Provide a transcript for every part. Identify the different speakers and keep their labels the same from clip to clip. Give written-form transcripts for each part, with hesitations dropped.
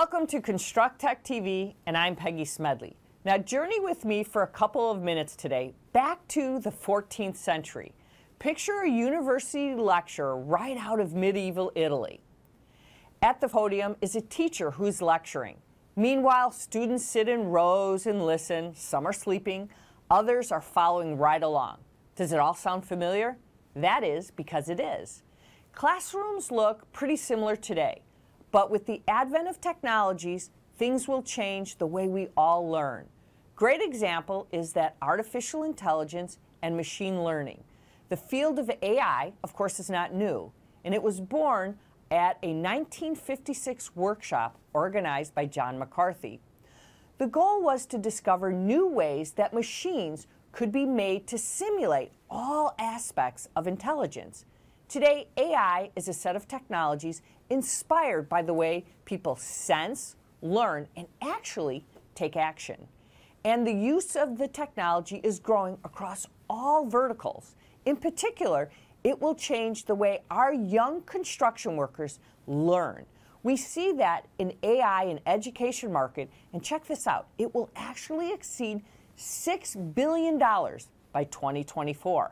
Speaker 1: Welcome to Construct Tech TV, and I'm Peggy Smedley. Now journey with me for a couple of minutes today back to the 14th century. Picture a university lecturer right out of medieval Italy. At the podium is a teacher who's lecturing. Meanwhile, students sit in rows and listen. Some are sleeping, others are following right along. Does it all sound familiar? That is because it is. Classrooms look pretty similar today. But with the advent of technologies, things will change the way we all learn. Great example is that artificial intelligence and machine learning. The field of AI, of course, is not new, and it was born at a 1956 workshop organized by John McCarthy. The goal was to discover new ways that machines could be made to simulate all aspects of intelligence. Today, AI is a set of technologies inspired by the way people sense, learn, and actually take action. And the use of the technology is growing across all verticals. In particular, it will change the way our young construction workers learn. We see that in AI and education market, and check this out, it will actually exceed $6 billion by 2024.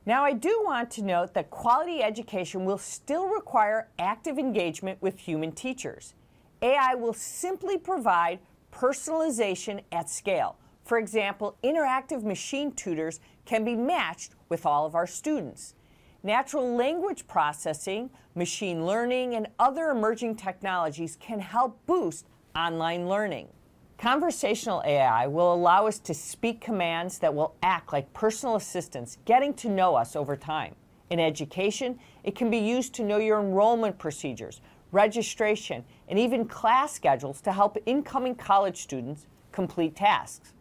Speaker 1: Now, I do want to note that quality education will still require active engagement with human teachers. AI will simply provide personalization at scale. For example, interactive machine tutors can be matched with all of our students. Natural language processing, machine learning, and other emerging technologies can help boost online learning. Conversational AI will allow us to speak commands that will act like personal assistants, getting to know us over time. In education, it can be used to know your enrollment procedures, registration, and even class schedules to help incoming college students complete tasks.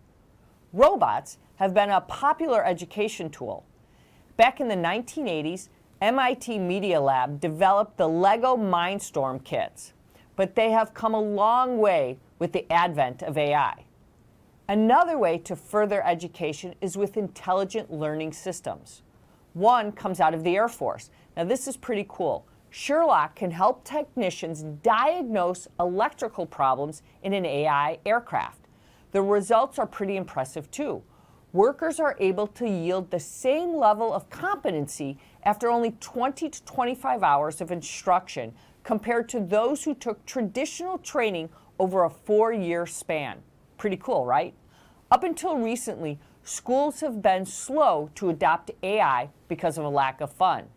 Speaker 1: Robots have been a popular education tool. Back in the 1980s, MIT Media Lab developed the Lego Mindstorm kits, but they have come a long way with the advent of AI. Another way to further education is with intelligent learning systems. One comes out of the Air Force. Now this is pretty cool. Sherlock can help technicians diagnose electrical problems in an AI aircraft. The results are pretty impressive too. Workers are able to yield the same level of competency after only 20 to 25 hours of instruction compared to those who took traditional training over a 4-year span. Pretty cool, right? Up until recently, schools have been slow to adopt AI because of a lack of funds.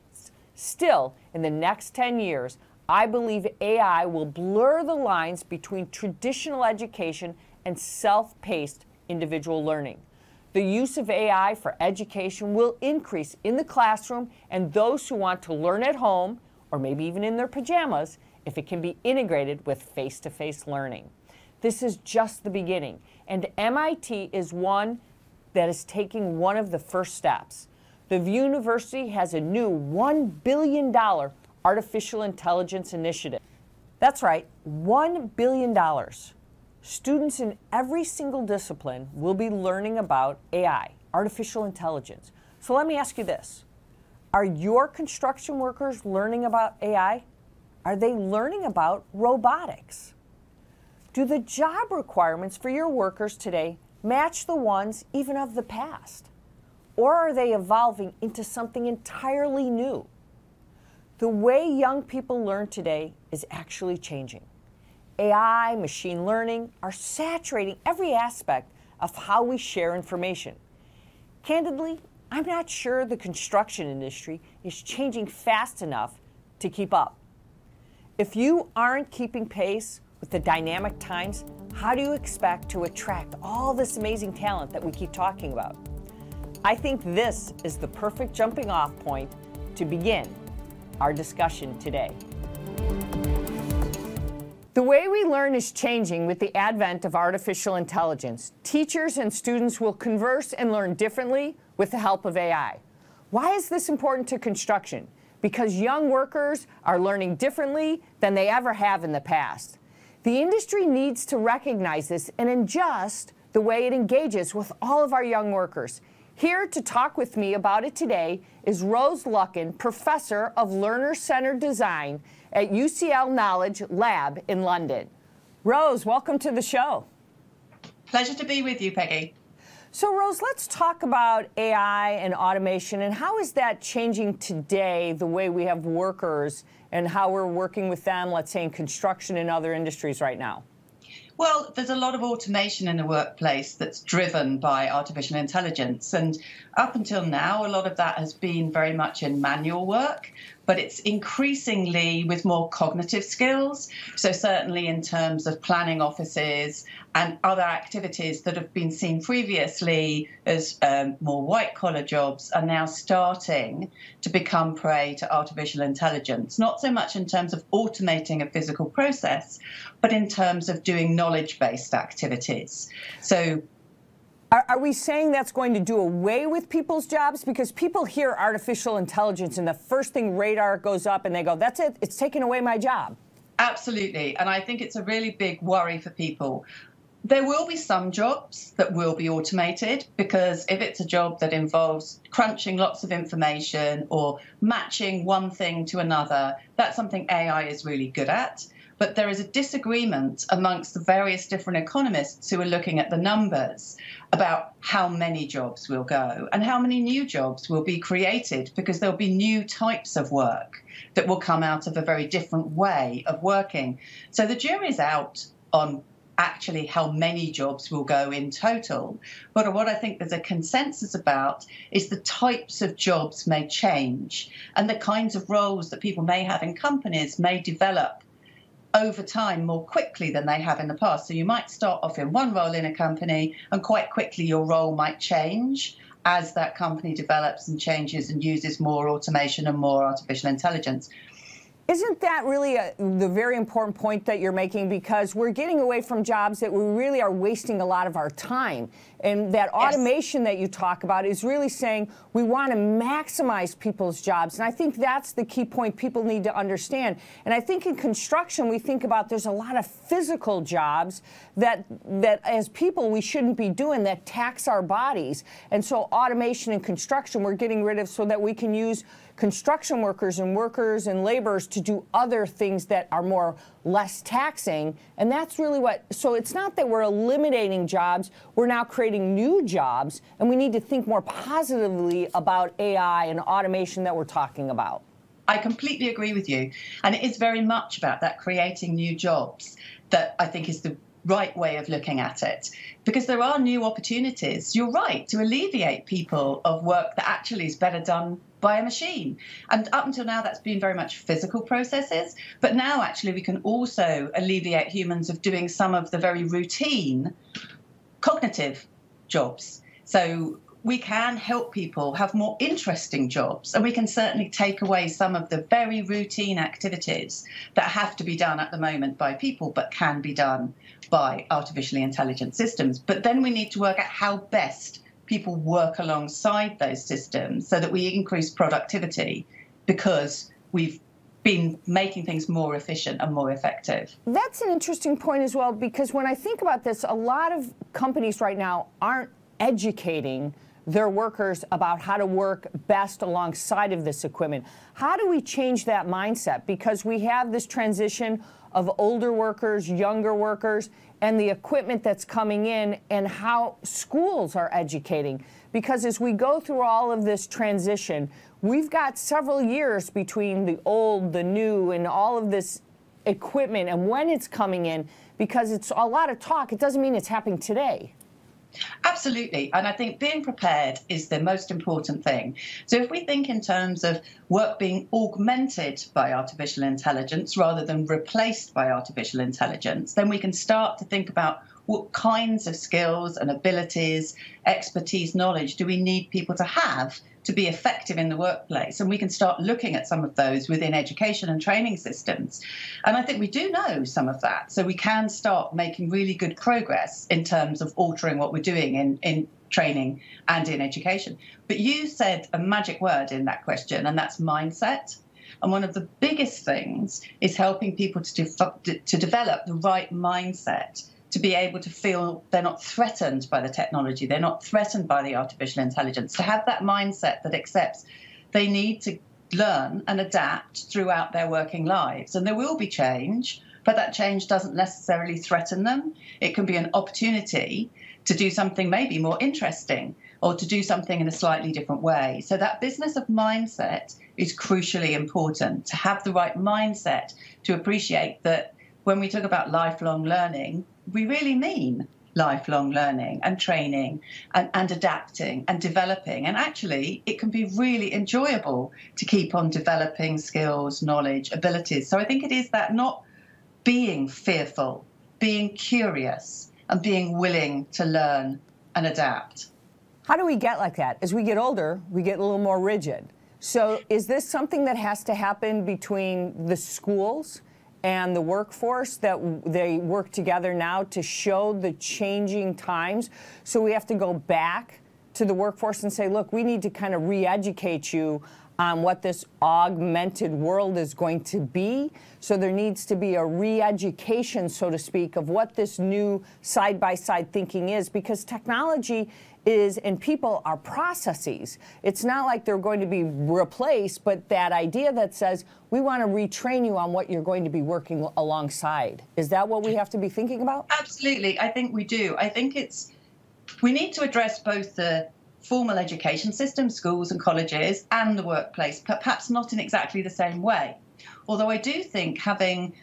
Speaker 1: Still, in the next 10 years, I believe AI will blur the lines between traditional education and self-paced individual learning. The use of AI for education will increase in the classroom, and those who want to learn at home, or maybe even in their pajamas, if it can be integrated with face-to-face learning. This is just the beginning, and MIT is one that is taking one of the first steps. The university has a new $1 billion artificial intelligence initiative. That's right, $1 billion. Students in every single discipline will be learning about AI, artificial intelligence. So let me ask you this. Are your construction workers learning about AI? Are they learning about robotics? Do the job requirements for your workers today match the ones even of the past? Or are they evolving into something entirely new? The way young people learn today is actually changing. AI, machine learning are saturating every aspect of how we share information. Candidly, I'm not sure the construction industry is changing fast enough to keep up. If you aren't keeping pace with the dynamic times, how do you expect to attract all this amazing talent that we keep talking about? I think this is the perfect jumping off point to begin our discussion today. The way we learn is changing with the advent of artificial intelligence. Teachers and students will converse and learn differently with the help of AI. Why is this important to construction? Because young workers are learning differently than they ever have in the past. The industry needs to recognize this and adjust the way it engages with all of our young workers. Here to talk with me about it today is Rose Luckin, Professor of Learner-Centered Design at UCL Knowledge Lab in London. Rose, welcome to the show.
Speaker 2: Pleasure to be with you, Peggy.
Speaker 1: So Rose, let's talk about AI and automation and how is that changing today the way we have workers and how we're working with them, let's say in construction and other industries right now?
Speaker 2: Well, there's a lot of automation in the workplace that's driven by artificial intelligence. And up until now, a lot of that has been very much in manual work, but it's increasingly with more cognitive skills. So certainly in terms of planning offices and other activities that have been seen previously as more white-collar jobs are now starting to become prey to artificial intelligence, not so much in terms of automating a physical process, but in terms of doing knowledge-based activities. So
Speaker 1: are we saying that's going to do away with people's jobs? Because people hear artificial intelligence and the first thing radar goes up and they go, that's it, it's taking away my job.
Speaker 2: Absolutely. And I think it's a really big worry for people. There will be some jobs that will be automated because if it's a job that involves crunching lots of information or matching one thing to another, that's something AI is really good at. But there is a disagreement amongst the various different economists who are looking at the numbers about how many jobs will go and how many new jobs will be created because there'll be new types of work that will come out of a very different way of working. So the jury's out on actually how many jobs will go in total. But what I think there's a consensus about is the types of jobs may change and the kinds of roles that people may have in companies may develop over time more quickly than they have in the past. So you might start off in one role in a company and quite quickly your role might change as that company develops and changes and uses more automation and more artificial intelligence.
Speaker 1: Isn't that really the very important point that you're making? Because we're getting away from jobs that we really are wasting a lot of our time. And that automation that you talk about is really saying we want to maximize people's jobs. And I think that's the key point people need to understand. And I think in construction, we think about there's a lot of physical jobs that as people we shouldn't be doing that tax our bodies. And so automation in construction we're getting rid of so that we can use construction workers and laborers to do other things that are less taxing. And that's really so it's not that we're eliminating jobs, we're now creating new jobs, and we need to think more positively about AI and automation that we're talking about.
Speaker 2: I completely agree with you. And it is very much about that creating new jobs that I think is the right way of looking at it. Because there are new opportunities, you're right, to alleviate people of work that actually is better done by a machine. And up until now, that's been very much physical processes. But now, actually, we can also alleviate humans of doing some of the very routine cognitive jobs. So we can help people have more interesting jobs, and we can certainly take away some of the very routine activities that have to be done at the moment by people, but can be done by artificially intelligent systems. But then we need to work out how best people work alongside those systems so that we increase productivity because we've been making things more efficient and more effective.
Speaker 1: That's an interesting point as well, because when I think about this, a lot of companies right now aren't educating their workers about how to work best alongside of this equipment. How do we change that mindset? Because we have this transition of older workers, younger workers, and the equipment that's coming in and how schools are educating. Because as we go through all of this transition, we've got several years between the old, the new, and all of this equipment and when it's coming in, because it's a lot of talk. It doesn't mean it's happening today.
Speaker 2: Absolutely. And I think being prepared is the most important thing. So if we think in terms of work being augmented by artificial intelligence rather than replaced by artificial intelligence, then we can start to think about what kinds of skills and abilities, expertise, knowledge do we need people to have to be effective in the workplace? And we can start looking at some of those within education and training systems. And I think we do know some of that. So we can start making really good progress in terms of altering what we're doing in training and in education. But you said a magic word in that question, and that's mindset. And one of the biggest things is helping people to develop the right mindset, to be able to feel they're not threatened by the technology, they're not threatened by the artificial intelligence, to have that mindset that accepts they need to learn and adapt throughout their working lives. And there will be change, but that change doesn't necessarily threaten them. It can be an opportunity to do something maybe more interesting or to do something in a slightly different way. So that business of mindset is crucially important, to have the right mindset to appreciate that when we talk about lifelong learning, we really mean lifelong learning and training and adapting and developing. And actually, it can be really enjoyable to keep on developing skills, knowledge, abilities. So I think it is that not being fearful, being curious, and being willing to learn and adapt.
Speaker 1: How do we get like that? As we get older, we get a little more rigid. So is this something that has to happen between the schools and the workforce, that they work together now to show the changing times? So we have to go back to the workforce and say, look, we need to kind of re-educate you on what this augmented world is going to be. So there needs to be a re-education, so to speak, of what this new side-by-side thinking is, because technology is, and people are processes. It's not like they're going to be replaced, but that idea that says, we want to retrain you on what you're going to be working alongside. Is that what we have to be thinking about?
Speaker 2: Absolutely, I think we do. I think we need to address both the formal education system, schools and colleges, and the workplace, but perhaps not in exactly the same way. Although I do think having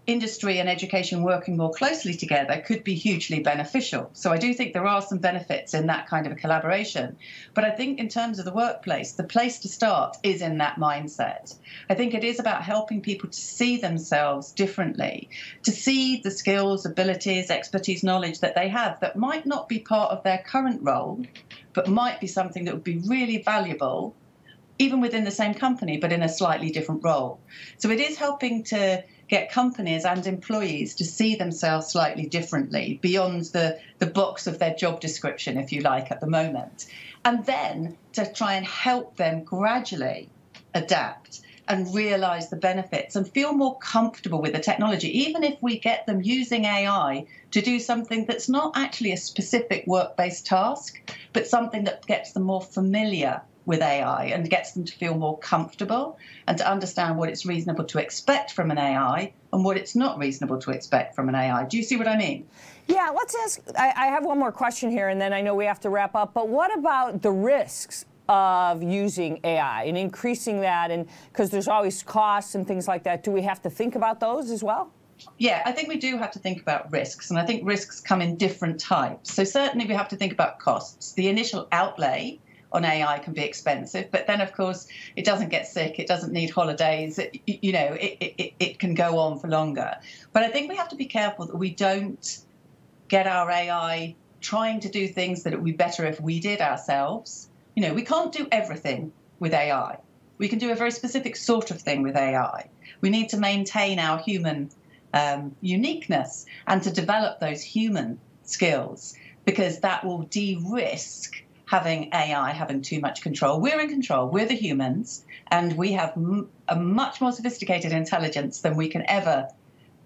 Speaker 2: industry and education working more closely together could be hugely beneficial. So I do think there are some benefits in that kind of a collaboration. But I think in terms of the workplace, the place to start is in that mindset. I think it is about helping people to see themselves differently, to see the skills, abilities, expertise, knowledge that they have that might not be part of their current role, but might be something that would be really valuable even within the same company, but in a slightly different role. So it is helping to get companies and employees to see themselves slightly differently beyond the box of their job description, if you like, at the moment. And then to try and help them gradually adapt and realize the benefits and feel more comfortable with the technology, even if we get them using AI to do something that's not actually a specific work-based task, but something that gets them more familiar with AI and gets them to feel more comfortable and to understand what it's reasonable to expect from an AI and what it's not reasonable to expect from an AI. Do you see what I mean?
Speaker 1: Yeah, let's ask, I have one more question here, and then I know we have to wrap up, but what about the risks of using AI and increasing that? And because there's always costs and things like that, do we have to think about those as well?
Speaker 2: Yeah, I think we do have to think about risks, and I think risks come in different types. So certainly we have to think about costs. The initial outlay on AI can be expensive, but then of course it doesn't get sick, it doesn't need holidays, it can go on for longer. But I think we have to be careful that we don't get our AI trying to do things that it would be better if we did ourselves. We can't do everything with AI. We can do a very specific sort of thing with AI. We need to maintain our human uniqueness and to develop those human skills, because that will de-risk having AI having too much control. We're in control. We're the humans, and we have a much more sophisticated intelligence than we can ever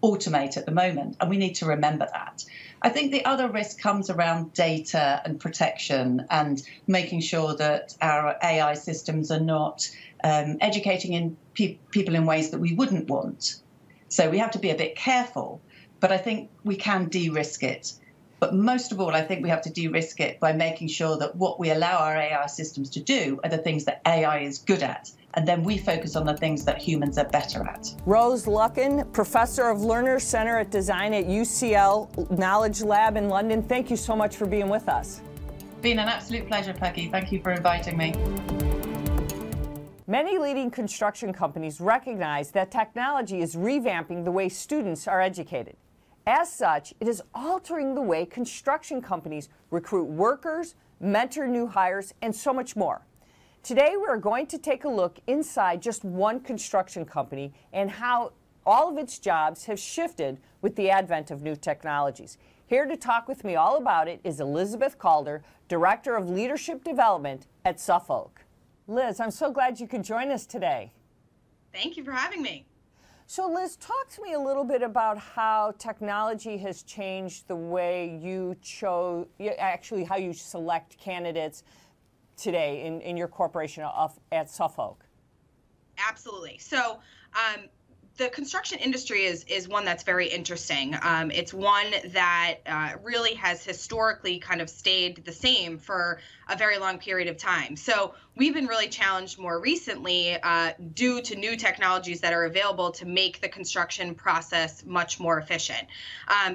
Speaker 2: automate at the moment, and we need to remember that. I think the other risk comes around data and protection and making sure that our AI systems are not educating people in ways that we wouldn't want. So we have to be a bit careful, but I think we can de-risk it. But most of all, I think we have to de-risk it by making sure that what we allow our AI systems to do are the things that AI is good at. And then we focus on the things that humans are better at.
Speaker 1: Rose Luckin, Professor of Learner Center at Design at UCL Knowledge Lab in London. Thank you so much for being with us.
Speaker 2: Been an absolute pleasure, Peggy. Thank you for inviting me.
Speaker 1: Many leading construction companies recognize that technology is revamping the way students are educated. As such, it is altering the way construction companies recruit workers, mentor new hires, and so much more. Today, we're going to take a look inside just one construction company and how all of its jobs have shifted with the advent of new technologies. Here to talk with me all about it is Elizabeth Calder, Director of Leadership Development at Suffolk. Liz, I'm so glad you could join us today.
Speaker 3: Thank you for having me.
Speaker 1: So Liz, talk to me a little bit about how technology has changed the way you how you select candidates today in your corporation at Suffolk.
Speaker 3: Absolutely. So the construction industry is one that's very interesting. It's one that really has historically kind of stayed the same for a very long period of time. So we've been really challenged more recently due to new technologies that are available to make the construction process much more efficient.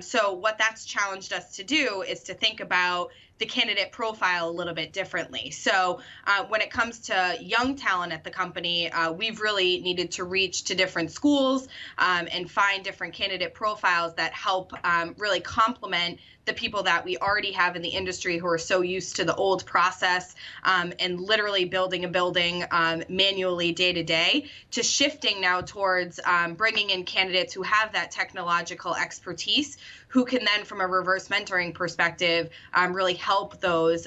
Speaker 3: So what that's challenged us to do is to think about the candidate profile a little bit differently. So when it comes to young talent at the company, we've really needed to reach to different schools and find different candidate profiles that help really complement the people that we already have in the industry who are so used to the old process and literally building a building manually day to day, to shifting now towards bringing in candidates who have that technological expertise, who can then, from a reverse mentoring perspective, really help those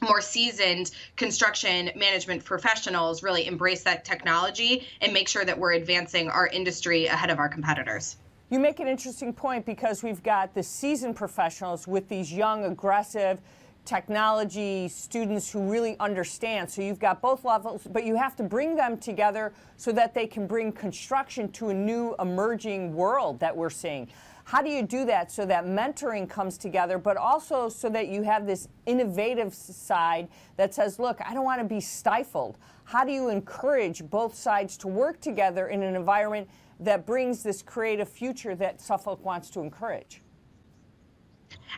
Speaker 3: more seasoned construction management professionals really embrace that technology and make sure that we're advancing our industry ahead of our competitors.
Speaker 1: You make an interesting point, because we've got the seasoned professionals with these young, aggressive technology students who really understand. So you've got both levels, but you have to bring them together so that they can bring construction to a new emerging world that we're seeing. How do you do that so that mentoring comes together, but also so that you have this innovative side that says, look, I don't want to be stifled? How do you encourage both sides to work together in an environment that brings this creative future that Suffolk wants to encourage?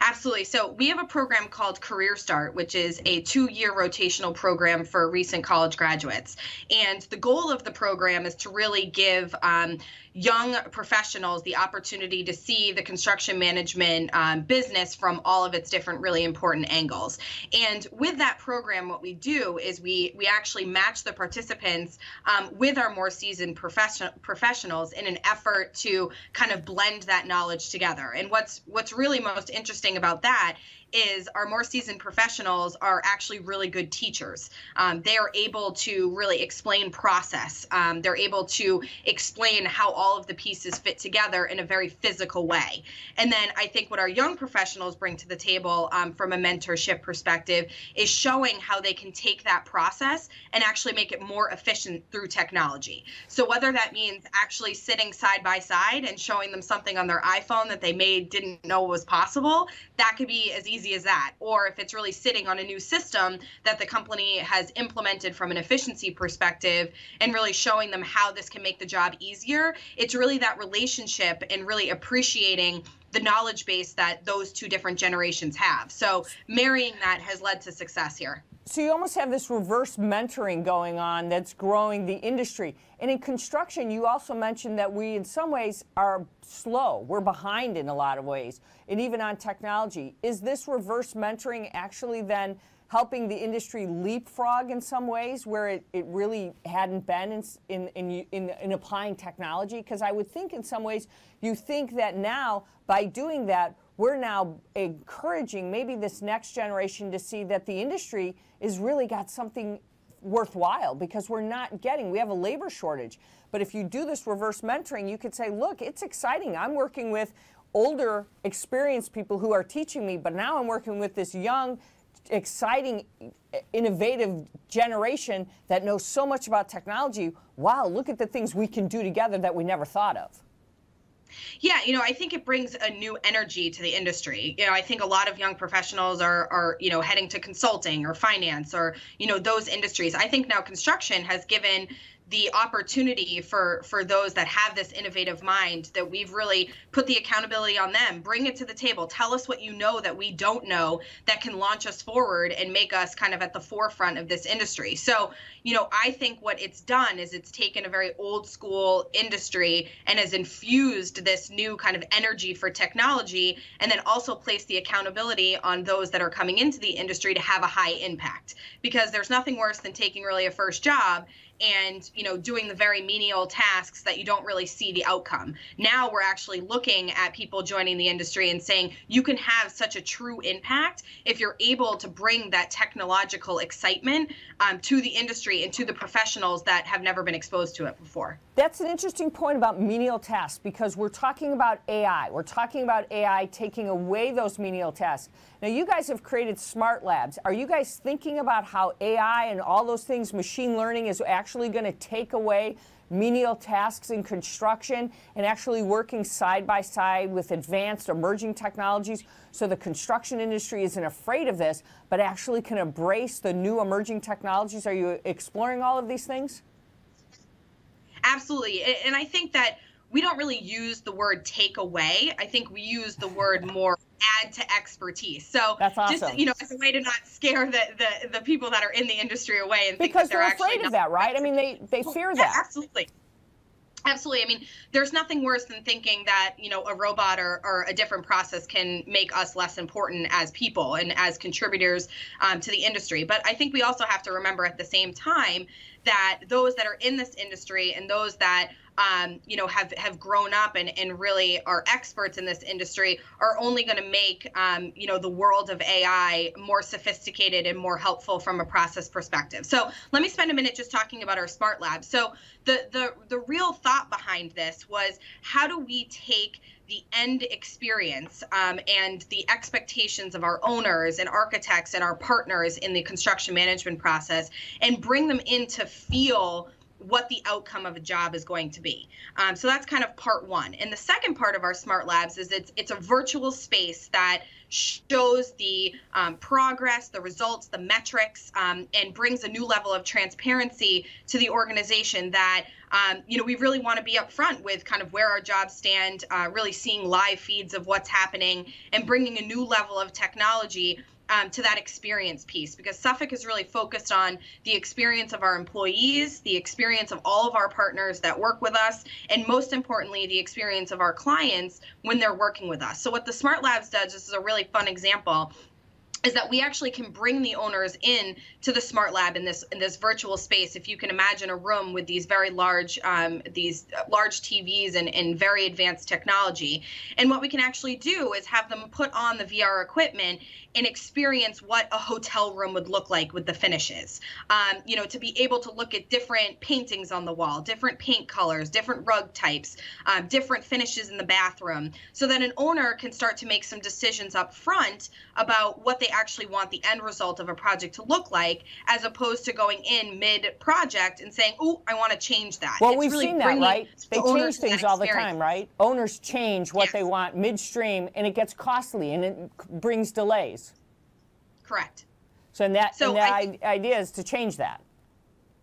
Speaker 3: Absolutely. So we have a program called Career Start, which is a 2-year rotational program for recent college graduates. And the goal of the program is to really give young professionals the opportunity to see the construction management business from all of its different really important angles. And with that program, what we do is we actually match the participants with our more seasoned professionals in an effort to kind of blend that knowledge together. And what's really most interesting about that is our more seasoned professionals are actually really good teachers. They are able to really explain process. They're able to explain how all of the pieces fit together in a very physical way. And then I think what our young professionals bring to the table from a mentorship perspective is showing how they can take that process and actually make it more efficient through technology. So whether that means actually sitting side by side and showing them something on their iPhone that they didn't know was possible, that could be as easy as that. Or if it's really sitting on a new system that the company has implemented from an efficiency perspective and really showing them how this can make the job easier, it's really that relationship and really appreciating the knowledge base that those two different generations have. So marrying that has led to success here.
Speaker 1: So you almost have this reverse mentoring going on that's growing the industry. And in construction, you also mentioned that we in some ways are slow. We're behind in a lot of ways, and even on technology. Is this reverse mentoring actually then helping the industry leapfrog in some ways where it really hadn't been in applying technology? Because I would think in some ways you think that now by doing that, we're now encouraging maybe this next generation to see that the industry has really got something worthwhile, because we have a labor shortage. But if you do this reverse mentoring, you could say, look, it's exciting. I'm working with older, experienced people who are teaching me, but now I'm working with this young, exciting, innovative generation that knows so much about technology. Wow, look at the things we can do together that we never thought of.
Speaker 3: Yeah, I think it brings a new energy to the industry. I think a lot of young professionals are heading to consulting or finance or, those industries. I think now construction has given the opportunity for those that have this innovative mind, that we've really put the accountability on them. Bring it to the table. Tell us what you know that we don't know that can launch us forward and make us kind of at the forefront of this industry. So, I think what it's done is it's taken a very old school industry and has infused this new kind of energy for technology, and then also placed the accountability on those that are coming into the industry to have a high impact. Because there's nothing worse than taking really a first job and doing the very menial tasks that you don't really see the outcome. Now we're actually looking at people joining the industry and saying you can have such a true impact if you're able to bring that technological excitement to the industry and to the professionals that have never been exposed to it before.
Speaker 1: That's an interesting point about menial tasks, because we're talking about AI. We're talking about AI taking away those menial tasks. Now, you guys have created smart labs. Are you guys thinking about how AI and all those things, machine learning, is actually actually going to take away menial tasks in construction and actually working side by side with advanced emerging technologies so the construction industry isn't afraid of this, but actually can embrace the new emerging technologies? Are you exploring all of these things?
Speaker 3: Absolutely. And I think that we don't really use the word take away. I think we use the word more add to expertise. So
Speaker 1: that's awesome.
Speaker 3: Just, as a way to not scare the people that are in the industry away and think
Speaker 1: because
Speaker 3: that they're
Speaker 1: afraid of that, right? I mean, they fear that.
Speaker 3: Absolutely. Absolutely. I mean, there's nothing worse than thinking that, a robot or a different process can make us less important as people and as contributors to the industry. But I think we also have to remember at the same time that those that are in this industry and those that have grown up and really are experts in this industry are only going to make, the world of AI more sophisticated and more helpful from a process perspective. So let me spend a minute just talking about our smart lab. So the real thought behind this was, how do we take the end experience and the expectations of our owners and architects and our partners in the construction management process and bring them in to feel what the outcome of a job is going to be. So that's kind of part one. And the second part of our smart labs is it's a virtual space that shows the progress, the results, the metrics, and brings a new level of transparency to the organization that we really want to be upfront with kind of where our jobs stand, really seeing live feeds of what's happening and bringing a new level of technology to that experience piece, because Suffolk is really focused on the experience of our employees, the experience of all of our partners that work with us, and most importantly, the experience of our clients when they're working with us. So what the Smart Labs does, this is a really fun example, is that we actually can bring the owners in to the smart lab in this virtual space. If you can imagine a room with these very large large TVs and very advanced technology, and what we can actually do is have them put on the VR equipment and experience what a hotel room would look like with the finishes. To be able to look at different paintings on the wall, different paint colors, different rug types, different finishes in the bathroom, so that an owner can start to make some decisions up front about what they actually want the end result of a project to look like, as opposed to going in mid-project and saying, "Oh, I want to change that."
Speaker 1: Well, we've seen that, right? They change things all the time, right? Owners change what they want midstream, and it gets costly, and it brings delays.
Speaker 3: Correct.
Speaker 1: So the idea is to change that.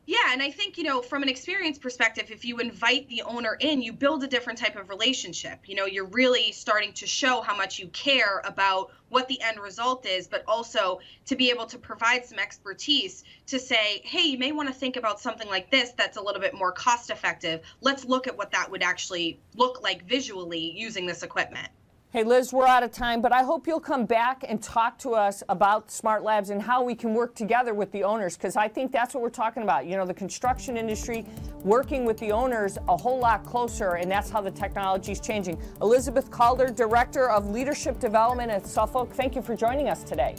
Speaker 3: Yeah, and I think, from an experience perspective, if you invite the owner in, you build a different type of relationship. You're really starting to show how much you care about what the end result is, but also to be able to provide some expertise to say, hey, you may want to think about something like this that's a little bit more cost effective. Let's look at what that would actually look like visually using this equipment.
Speaker 1: Hey, Liz, we're out of time, but I hope you'll come back and talk to us about Smart Labs and how we can work together with the owners, because I think that's what we're talking about. The construction industry working with the owners a whole lot closer, and that's how the technology is changing. Elizabeth Calder, Director of Leadership Development at Suffolk, thank you for joining us today.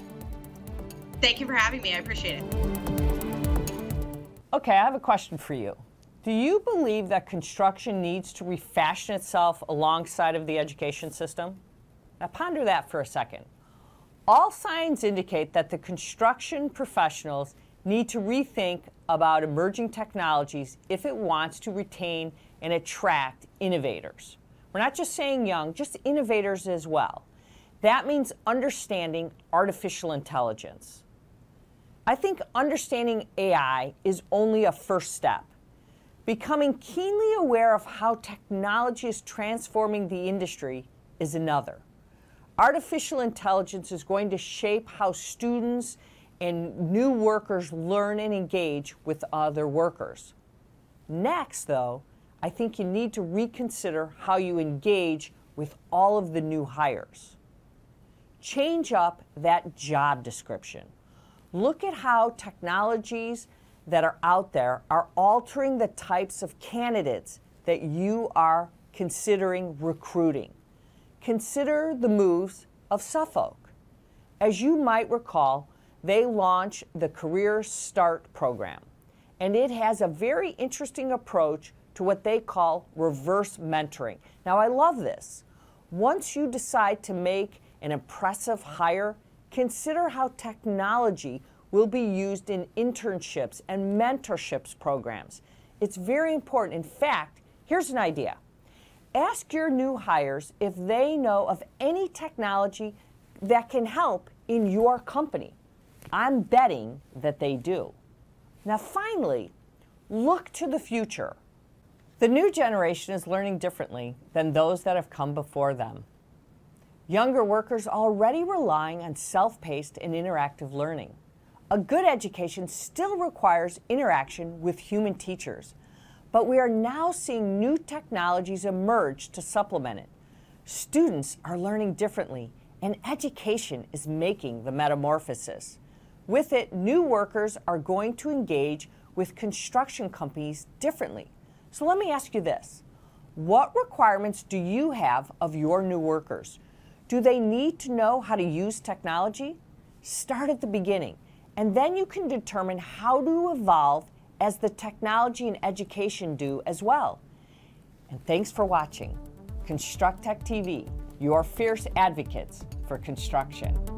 Speaker 3: Thank you for having me. I appreciate it.
Speaker 1: Okay, I have a question for you. Do you believe that construction needs to refashion itself alongside of the education system? Now ponder that for a second. All signs indicate that the construction professionals need to rethink about emerging technologies if it wants to retain and attract innovators. We're not just saying young, just innovators as well. That means understanding artificial intelligence. I think understanding AI is only a first step. Becoming keenly aware of how technology is transforming the industry is another. Artificial intelligence is going to shape how students and new workers learn and engage with other workers. Next, though, I think you need to reconsider how you engage with all of the new hires. Change up that job description. Look at how technologies that are out there are altering the types of candidates that you are considering recruiting. Consider the moves of Suffolk. As you might recall, they launched the Career Start program, and it has a very interesting approach to what they call reverse mentoring. Now, I love this. Once you decide to make an impressive hire, consider how technology will be used in internships and mentorships programs. It's very important. In fact, here's an idea. Ask your new hires if they know of any technology that can help in your company. I'm betting that they do. Now finally, look to the future. The new generation is learning differently than those that have come before them. Younger workers are already relying on self-paced and interactive learning. A good education still requires interaction with human teachers, but we are now seeing new technologies emerge to supplement it. Students are learning differently, and education is making the metamorphosis. With it, new workers are going to engage with construction companies differently. So let me ask you this. What requirements do you have of your new workers? Do they need to know how to use technology? Start at the beginning, and then you can determine how to evolve as the technology and education do as well. And thanks for watching. Construct Tech TV, your fierce advocates for construction.